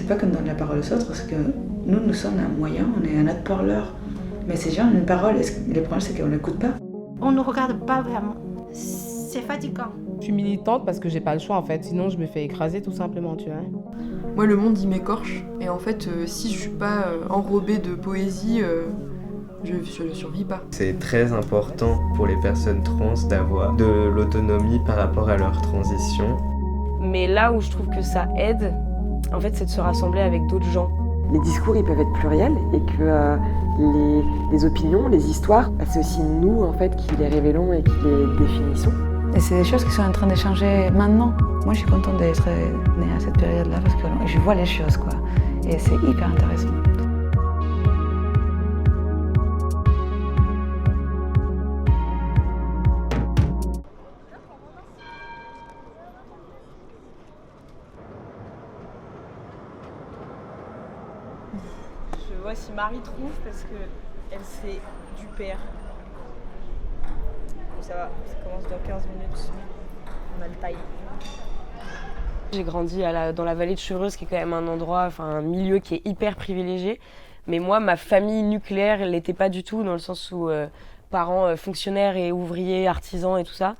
c'est pas qu'on donne la parole aux autres, c'est que nous sommes un moyen, on est un autre parleur. Mais ces gens ont une parole, le problème c'est qu'on n'écoute pas. On ne regarde pas vraiment. C'est fatigant. Je suis militante parce que j'ai pas le choix en fait, sinon je me fais écraser tout simplement, tu vois. Moi le monde il m'écorche et en fait si je suis pas enrobée de poésie, je survis pas. C'est très important pour les personnes trans d'avoir de l'autonomie par rapport à leur transition. Mais là où je trouve que ça aide, en fait, c'est de se rassembler avec d'autres gens. Les discours ils peuvent être pluriels et que les opinions, les histoires, c'est aussi nous en fait qui les révélons et qui les définissons. Et c'est des choses qui sont en train de changer maintenant. Moi je suis contente d'être née à cette période-là parce que je vois les choses quoi. Et c'est hyper intéressant. Je vois si Marie trouve parce qu'elle sait du père. Ça va, ça commence dans 15 minutes. On a le taille. J'ai grandi dans la vallée de Chevreuse, qui est quand même un endroit, un milieu qui est hyper privilégié. Mais moi, ma famille nucléaire, elle l'était pas du tout, dans le sens où parents fonctionnaires et ouvriers, artisans et tout ça.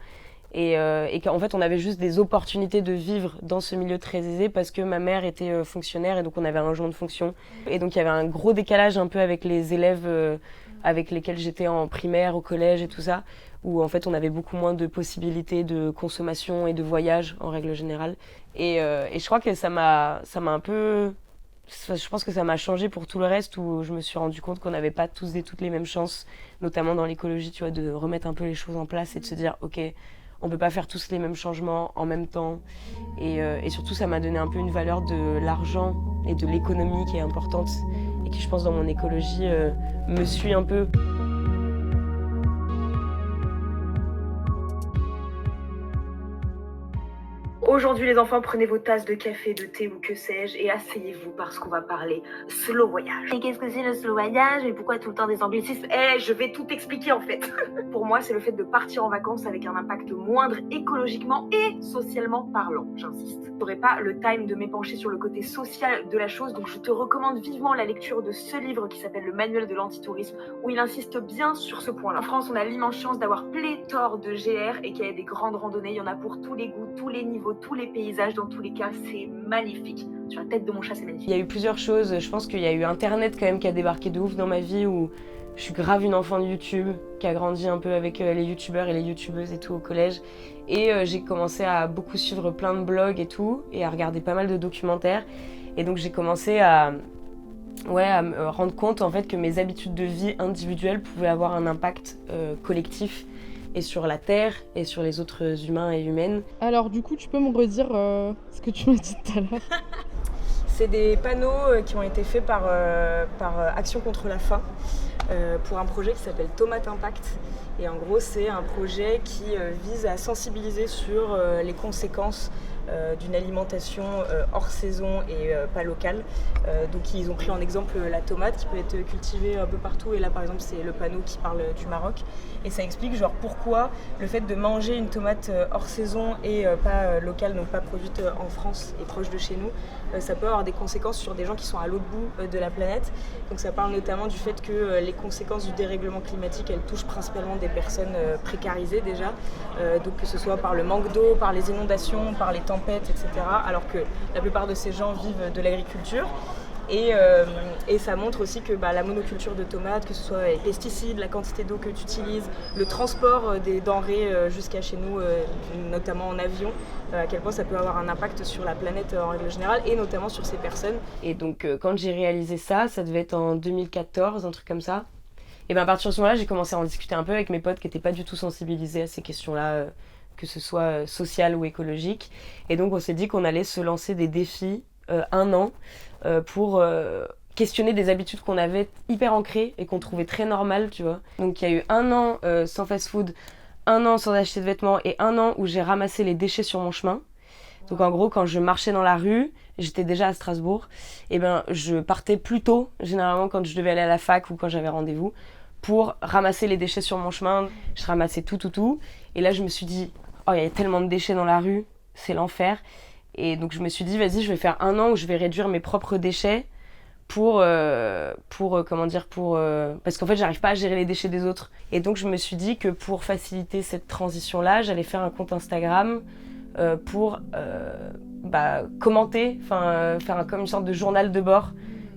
Et qu'en fait, on avait juste des opportunités de vivre dans ce milieu très aisé parce que ma mère était fonctionnaire et donc on avait un logement de fonction. Et donc il y avait un gros décalage un peu avec les élèves avec lesquels j'étais en primaire, au collège et tout ça, où en fait on avait beaucoup moins de possibilités de consommation et de voyage en règle générale. Et je crois que ça m'a un peu... Je pense que ça m'a changé pour tout le reste, où je me suis rendu compte qu'on n'avait pas tous et toutes les mêmes chances, notamment dans l'écologie, tu vois, de remettre un peu les choses en place et de se dire, ok, on peut pas faire tous les mêmes changements en même temps. Et surtout, ça m'a donné un peu une valeur de l'argent et de l'économie qui est importante et qui, je pense, dans mon écologie, me suit un peu. Aujourd'hui les enfants, prenez vos tasses de café, de thé ou que sais-je et asseyez-vous parce qu'on va parler slow voyage. Et qu'est-ce que c'est le slow voyage et pourquoi tout le temps des anglicismes? Je vais tout expliquer en fait. Pour moi, c'est le fait de partir en vacances avec un impact moindre écologiquement et socialement parlant, j'insiste. Je n'aurai pas le time de m'épancher sur le côté social de la chose, donc je te recommande vivement la lecture de ce livre qui s'appelle Le Manuel de l'antitourisme, où il insiste bien sur ce point-là. En France, on a l'immense chance d'avoir pléthore de GR et qu'il y a des grandes randonnées, il y en a pour tous les goûts, tous les niveaux, tous les paysages, dans tous les cas, c'est magnifique. Sur la tête de mon chat, c'est magnifique. Il y a eu plusieurs choses. Je pense qu'il y a eu Internet quand même qui a débarqué de ouf dans ma vie, où je suis grave une enfant de YouTube, qui a grandi un peu avec les youtubeurs et les youtubeuses et tout au collège. Et j'ai commencé à beaucoup suivre plein de blogs et tout, et à regarder pas mal de documentaires. Et donc j'ai commencé à me rendre compte en fait que mes habitudes de vie individuelles pouvaient avoir un impact collectif et sur la Terre et sur les autres humains et humaines. Alors du coup, tu peux me redire ce que tu m'as dit tout à l'heure? C'est des panneaux qui ont été faits par Action contre la faim pour un projet qui s'appelle Tomate Impact. Et en gros, c'est un projet qui vise à sensibiliser sur les conséquences d'une alimentation hors saison et pas locale. Donc ils ont pris en exemple la tomate qui peut être cultivée un peu partout, et là par exemple c'est le panneau qui parle du Maroc, et ça explique genre pourquoi le fait de manger une tomate hors saison et pas locale, donc pas produite en France et proche de chez nous, ça peut avoir des conséquences sur des gens qui sont à l'autre bout de la planète. Donc ça parle notamment du fait que les conséquences du dérèglement climatique, elles touchent principalement des personnes précarisées déjà, donc que ce soit par le manque d'eau, par les inondations, par les tempêtes, etc. Alors que la plupart de ces gens vivent de l'agriculture. Et ça montre aussi que la monoculture de tomates, que ce soit les pesticides, la quantité d'eau que tu utilises, le transport des denrées jusqu'à chez nous, notamment en avion, à quel point ça peut avoir un impact sur la planète en règle générale et notamment sur ces personnes. Et donc quand j'ai réalisé ça, ça devait être en 2014, un truc comme ça. Et à partir de ce moment-là, j'ai commencé à en discuter un peu avec mes potes qui n'étaient pas du tout sensibilisés à ces questions-là, que ce soit sociales ou écologiques. Et donc on s'est dit qu'on allait se lancer des défis un an pour questionner des habitudes qu'on avait hyper ancrées et qu'on trouvait très normales, tu vois. Donc il y a eu un an sans fast-food, un an sans acheter de vêtements et un an où j'ai ramassé les déchets sur mon chemin. Donc en gros, quand je marchais dans la rue, j'étais déjà à Strasbourg, et je partais plus tôt, généralement quand je devais aller à la fac ou quand j'avais rendez-vous, pour ramasser les déchets sur mon chemin. Je ramassais tout. Et là, je me suis dit, oh, il y a tellement de déchets dans la rue, c'est l'enfer. Et donc je me suis dit, vas-y, je vais faire 1 an où je vais réduire mes propres déchets parce qu'en fait, j'arrive pas à gérer les déchets des autres. Et donc je me suis dit que pour faciliter cette transition-là, j'allais faire un compte Instagram pour commenter, faire comme une sorte de journal de bord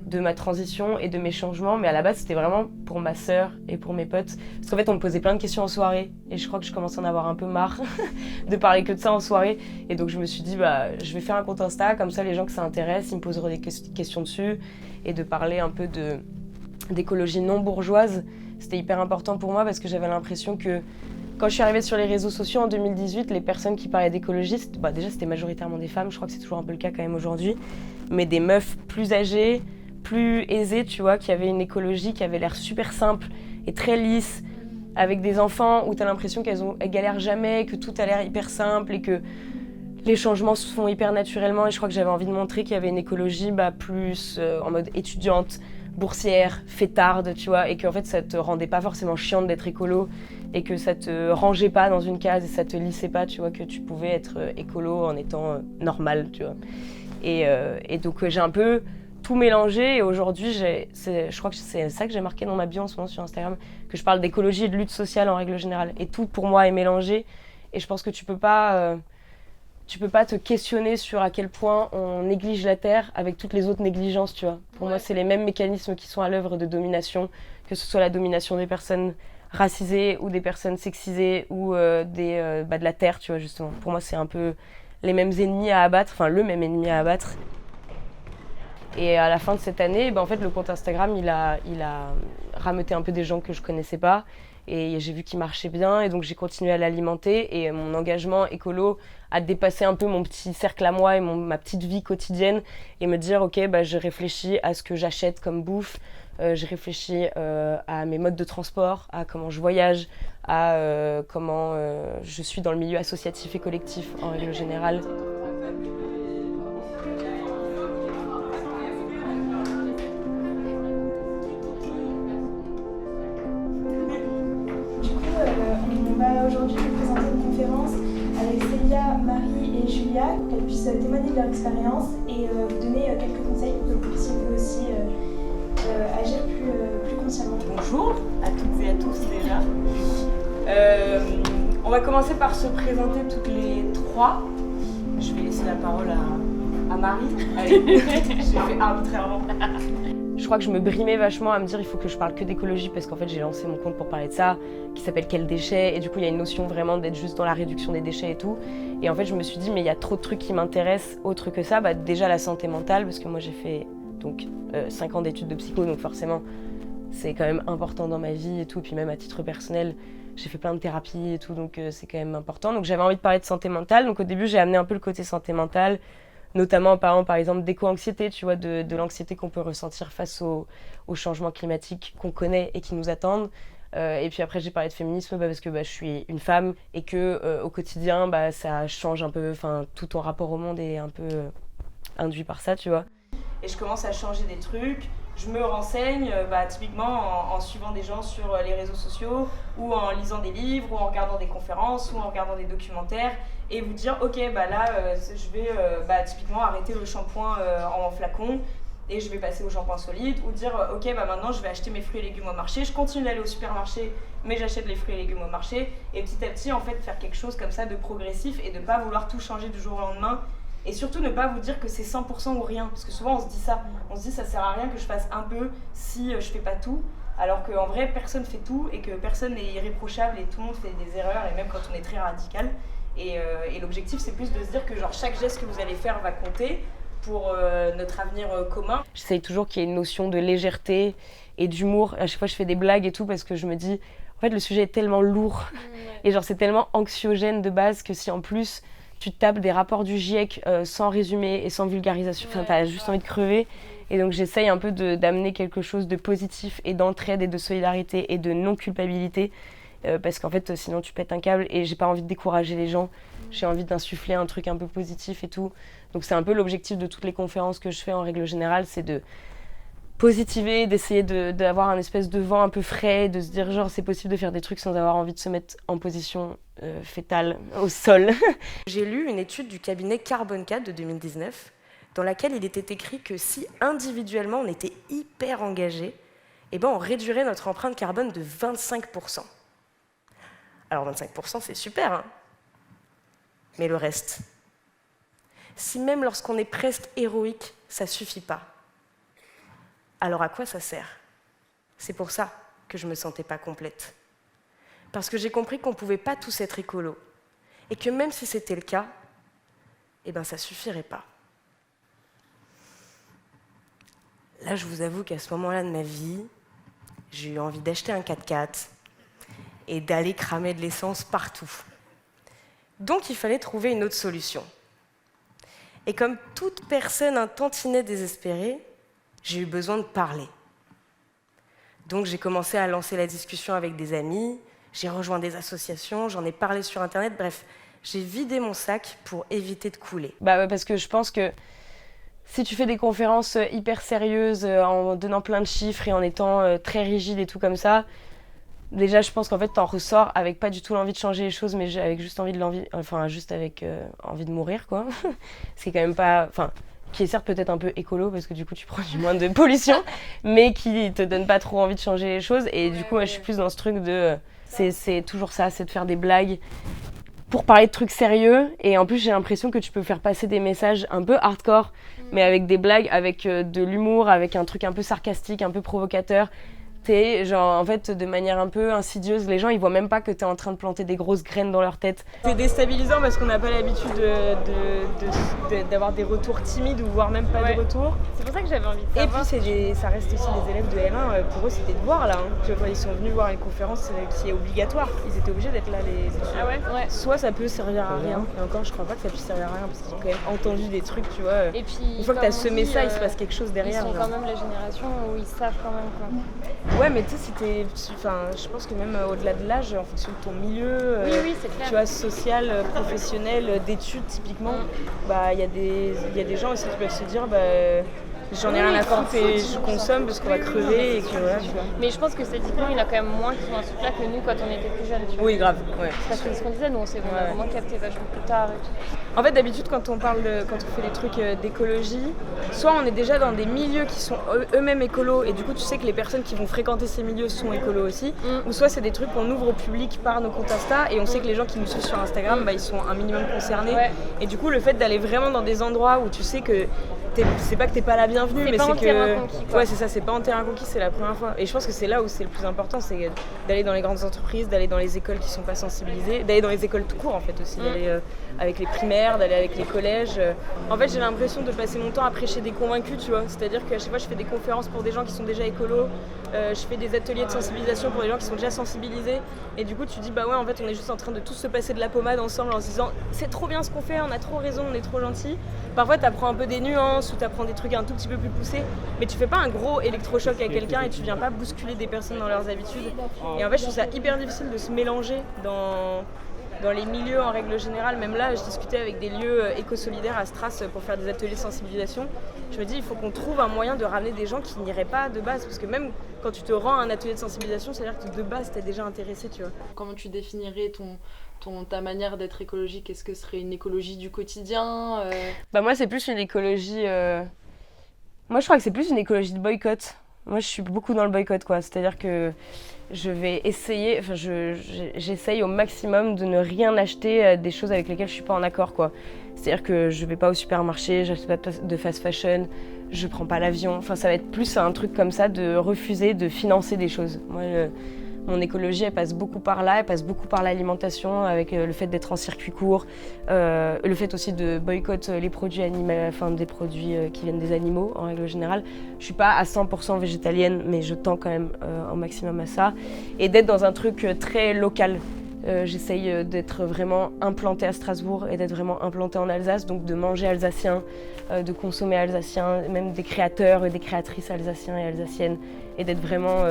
de ma transition et de mes changements, mais à la base c'était vraiment pour ma sœur et pour mes potes, parce qu'en fait on me posait plein de questions en soirée et je crois que je commençais à en avoir un peu marre de parler que de ça en soirée, et donc je me suis dit je vais faire un compte Insta, comme ça les gens que ça intéresse, ils me poseront des questions dessus, et de parler un peu d'écologie non bourgeoise. C'était hyper important pour moi parce que j'avais l'impression que quand je suis arrivée sur les réseaux sociaux en 2018, les personnes qui parlaient d'écologie, déjà c'était majoritairement des femmes, je crois que c'est toujours un peu le cas quand même aujourd'hui, mais des meufs plus âgées, plus aisées, tu vois, qui avaient une écologie qui avait l'air super simple et très lisse, avec des enfants où t'as l'impression qu'elles galèrent jamais, que tout a l'air hyper simple et que les changements se font hyper naturellement. Et je crois que j'avais envie de montrer qu'il y avait une écologie plus en mode étudiante, boursière, fêtarde, tu vois, et qu'en fait ça te rendait pas forcément chiante d'être écolo et que ça te rangeait pas dans une case et ça te lissait pas, tu vois, que tu pouvais être écolo en étant normal, tu vois. Et donc j'ai un peu tout mélangé, et aujourd'hui je crois que c'est ça que j'ai marqué dans ma bio en ce moment sur Instagram, que je parle d'écologie et de lutte sociale en règle générale, et tout pour moi est mélangé, et je pense que tu peux pas te questionner sur à quel point on néglige la terre avec toutes les autres négligences, tu vois. Pour moi c'est les mêmes mécanismes qui sont à l'œuvre de domination, que ce soit la domination des personnes racisées ou des personnes sexisées ou de la terre, tu vois, justement. Pour moi c'est un peu les mêmes ennemis à abattre, le même ennemi à abattre. Et à la fin de cette année, en fait, le compte Instagram, il a rameuté un peu des gens que je connaissais pas. Et j'ai vu qu'il marchait bien, et donc j'ai continué à l'alimenter. Et mon engagement écolo a dépassé un peu mon petit cercle à moi et ma petite vie quotidienne. Et me dire, ok, je réfléchis à ce que j'achète comme bouffe. Je réfléchis à mes modes de transport, à comment je voyage, à comment je suis dans le milieu associatif et collectif en règle générale. Aujourd'hui, je vais présenter une conférence avec Célia, Marie et Julia pour qu'elles puissent témoigner de leur expérience et vous donner quelques conseils pour que vous puissiez vous aussi agir plus consciemment. Bonjour à toutes et à tous déjà. On va commencer par se présenter toutes les 3. Je vais laisser la parole à Marie. Allez, j'ai fait arbitrairement. Je crois que je me brimais vachement à me dire il faut que je parle que d'écologie, parce qu'en fait j'ai lancé mon compte pour parler de ça, qui s'appelle Quels déchets, et du coup il y a une notion vraiment d'être juste dans la réduction des déchets et tout. Et en fait je me suis dit mais il y a trop de trucs qui m'intéressent autre que ça. Déjà la santé mentale, parce que moi j'ai fait 5 ans d'études de psycho, donc forcément c'est quand même important dans ma vie et tout, et puis même à titre personnel j'ai fait plein de thérapies et tout, donc c'est quand même important. Donc j'avais envie de parler de santé mentale, donc au début j'ai amené un peu le côté santé mentale, notamment en parlant par exemple d'éco-anxiété, tu vois, de l'anxiété qu'on peut ressentir face aux changements climatiques qu'on connaît et qui nous attendent. Et puis après j'ai parlé de féminisme parce que je suis une femme et que au quotidien ça change un peu, tout ton rapport au monde est un peu induit par ça, tu vois. Et je commence à changer des trucs, je me renseigne typiquement en suivant des gens sur les réseaux sociaux, ou en lisant des livres, ou en regardant des conférences, ou en regardant des documentaires, et vous dire ok je vais typiquement arrêter le shampoing en flacon et je vais passer au shampoing solide, ou dire ok maintenant je vais acheter mes fruits et légumes au marché, je continue d'aller au supermarché mais j'achète les fruits et légumes au marché, et petit à petit en fait faire quelque chose comme ça de progressif et de pas vouloir tout changer du jour au lendemain, et surtout ne pas vous dire que c'est 100% ou rien, parce que souvent on se dit ça sert à rien que je fasse un peu si je fais pas tout, alors qu'en vrai personne fait tout et que personne n'est irréprochable et tout le monde fait des erreurs, et même quand on est très radical. Et l'objectif c'est plus de se dire que chaque geste que vous allez faire va compter pour notre avenir commun. J'essaye toujours qu'il y ait une notion de légèreté et d'humour. À chaque fois je fais des blagues et tout, parce que je me dis en fait le sujet est tellement lourd et c'est tellement anxiogène de base que si en plus tu te tapes des rapports du GIEC sans résumé et sans vulgarisation, t'as juste envie de crever. Et donc j'essaye un peu d'amener quelque chose de positif et d'entraide et de solidarité et de non-culpabilité, parce qu'en fait sinon tu pètes un câble, et j'ai pas envie de décourager les gens, j'ai envie d'insuffler un truc un peu positif et tout. Donc c'est un peu l'objectif de toutes les conférences que je fais en règle générale, c'est de positiver, d'essayer d'avoir un espèce de vent un peu frais, de se dire genre c'est possible de faire des trucs sans avoir envie de se mettre en position fétale au sol. J'ai lu une étude du cabinet Carbone 4 de 2019 dans laquelle il était écrit que si individuellement on était hyper engagé, eh ben on réduirait notre empreinte carbone de 25%. Alors 25% c'est super, hein, mais le reste, si même lorsqu'on est presque héroïque, ça suffit pas, alors à quoi ça sert? C'est pour ça que je me sentais pas complète. Parce que j'ai compris qu'on pouvait pas tous être écolos. Et que même si c'était le cas, eh ben ça suffirait pas. Là, je vous avoue qu'à ce moment-là de ma vie, j'ai eu envie d'acheter un 4x4 et d'aller cramer de l'essence partout. Donc il fallait trouver une autre solution. Et comme toute personne un tantinet désespérée, j'ai eu besoin de parler. Donc j'ai commencé à lancer la discussion avec des amis, j'ai rejoint des associations, j'en ai parlé sur Internet, bref, j'ai vidé mon sac pour éviter de couler. Parce que je pense que si tu fais des conférences hyper sérieuses, en donnant plein de chiffres et en étant très rigide et tout comme ça, déjà je pense qu'en fait t'en ressors avec pas du tout l'envie de changer les choses, mais avec juste envie envie de mourir, quoi. Ce qui est quand même pas... Enfin, qui est certes peut-être un peu écolo parce que du coup tu produis moins de pollution, mais qui te donne pas trop envie de changer les choses. Et du coup moi je suis plus dans ce truc de... C'est toujours ça, c'est de faire des blagues pour parler de trucs sérieux. Et en plus j'ai l'impression que tu peux faire passer des messages un peu hardcore, mais avec des blagues, avec de l'humour, avec un truc un peu sarcastique, un peu provocateur. T'es genre en fait de manière un peu insidieuse, les gens ils voient même pas que t'es en train de planter des grosses graines dans leur tête. C'est déstabilisant parce qu'on n'a pas l'habitude d'avoir des retours timides ou voire même pas de retours. C'est pour ça que j'avais envie de savoir. Et puis ça reste aussi des élèves de L1, pour eux c'était de voir là. Tu vois, ils sont venus voir une conférence qui est obligatoire, ils étaient obligés d'être là les étudiants. Ah ouais. Soit ça peut servir à rien, et encore je crois pas que ça puisse servir à rien parce qu'ils ont quand même entendu des trucs, tu vois. Et puis, une fois que t'as semé ça, il se passe quelque chose derrière. Ils sont quand même la génération où ils savent quand même quoi. Ouais, mais tu sais, je pense que même au-delà de l'âge, en fonction de ton milieu, oui, c'est clair. tu vois, social, professionnel, d'études typiquement, il y a des gens aussi qui peuvent se dire j'en ai rien à foutre et je consomme parce qu'on va crever et que voilà, tu vois. Mais je pense que statistiquement, il y en a quand même moins qui sont à ce truc-là que nous quand on était plus jeunes. Tu vois. Oui, grave. Ouais. Parce que c'est ce qu'on disait, nous on a vraiment capté vachement plus tard et tout. En fait, d'habitude, quand on fait des trucs d'écologie, soit on est déjà dans des milieux qui sont eux-mêmes écolos et du coup tu sais que les personnes qui vont fréquenter ces milieux sont écolos aussi, ou soit c'est des trucs qu'on ouvre au public par nos comptes Insta et on sait que les gens qui nous suivent sur Instagram, ils sont un minimum concernés. Ouais. Et du coup, le fait d'aller vraiment dans des endroits où tu sais que c'est pas que t'es pas la bienvenue, mais c'est que conquis, quoi. Ouais, c'est ça, c'est pas en terrain conquis, c'est la première fois. Et je pense que c'est là où c'est le plus important, c'est d'aller dans les grandes entreprises, d'aller dans les écoles qui sont pas sensibilisées, d'aller dans les écoles tout court en fait aussi, d'aller avec les primaires, d'aller avec les collèges. En fait, j'ai l'impression de passer mon temps à prêcher des convaincus, tu vois. C'est-à-dire que à chaque fois, je fais des conférences pour des gens qui sont déjà écolos, je fais des ateliers de sensibilisation pour des gens qui sont déjà sensibilisés. Et du coup, tu dis en fait, on est juste en train de tous se passer de la pommade ensemble en se disant c'est trop bien ce qu'on fait, on a trop raison, on est trop gentils. Parfois, t'apprends un peu des nuances ou t'apprends des trucs un tout petit peu plus poussés, mais tu fais pas un gros électrochoc à quelqu'un et tu viens pas bousculer des personnes dans leurs habitudes. Et en fait, je trouve ça hyper difficile de se mélanger dans les milieux en règle générale. Même là, je discutais avec des lieux éco-solidaires à Stras pour faire des ateliers de sensibilisation. Je me dis, il faut qu'on trouve un moyen de ramener des gens qui n'iraient pas de base, parce que même quand tu te rends à un atelier de sensibilisation, c'est-à-dire que de base, t'es déjà intéressé, tu vois. Comment tu définirais ta manière d'être écologique? Est-ce que ce serait une écologie du quotidien Moi, c'est plus une écologie... Moi, je crois que c'est plus une écologie de boycott. Moi, je suis beaucoup dans le boycott, quoi. C'est-à-dire que je vais essayer... j'essaye au maximum de ne rien acheter des choses avec lesquelles je suis pas en accord, quoi. C'est-à-dire que je vais pas au supermarché, j'achète pas de fast fashion, je prends pas l'avion. Enfin, ça va être plus un truc comme ça de refuser de financer des choses. Moi, mon écologie, elle passe beaucoup par là, elle passe beaucoup par l'alimentation, avec le fait d'être en circuit court, le fait aussi de boycotter les produits des produits qui viennent des animaux en règle générale. Je suis pas à 100% végétalienne, mais je tends quand même au maximum à ça. Et d'être dans un truc très local. J'essaye d'être vraiment implantée à Strasbourg et d'être vraiment implantée en Alsace, donc de manger alsacien, de consommer alsacien, même des créateurs et des créatrices alsaciens et alsaciennes, et d'être vraiment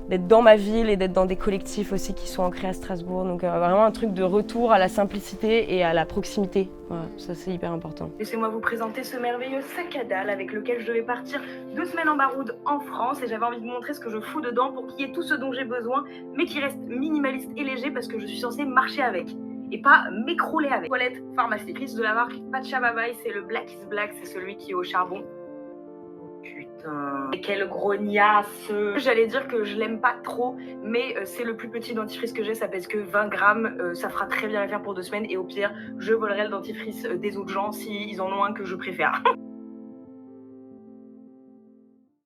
d'être dans ma ville et d'être dans des collectifs aussi qui sont ancrés à Strasbourg. Donc vraiment un truc de retour à la simplicité et à la proximité. Voilà, ça c'est hyper important. Laissez-moi vous présenter ce merveilleux sac à dalle avec lequel je devais partir 2 semaines en baroude en France et j'avais envie de vous montrer ce que je fous dedans pour qu'il y ait tout ce dont j'ai besoin, mais qui reste minimaliste et léger parce que je suis censée marcher avec et pas m'écrouler avec. Toilette pharmaceutique de la marque Pachamama, c'est le Black is Black, c'est celui qui est au charbon. Putain, quelle grognasse! J'allais dire que je l'aime pas trop, mais c'est le plus petit dentifrice que j'ai, ça pèse que 20 grammes, ça fera très bien l'affaire pour 2 semaines, et au pire, je volerai le dentifrice des autres gens s'ils en ont un que je préfère.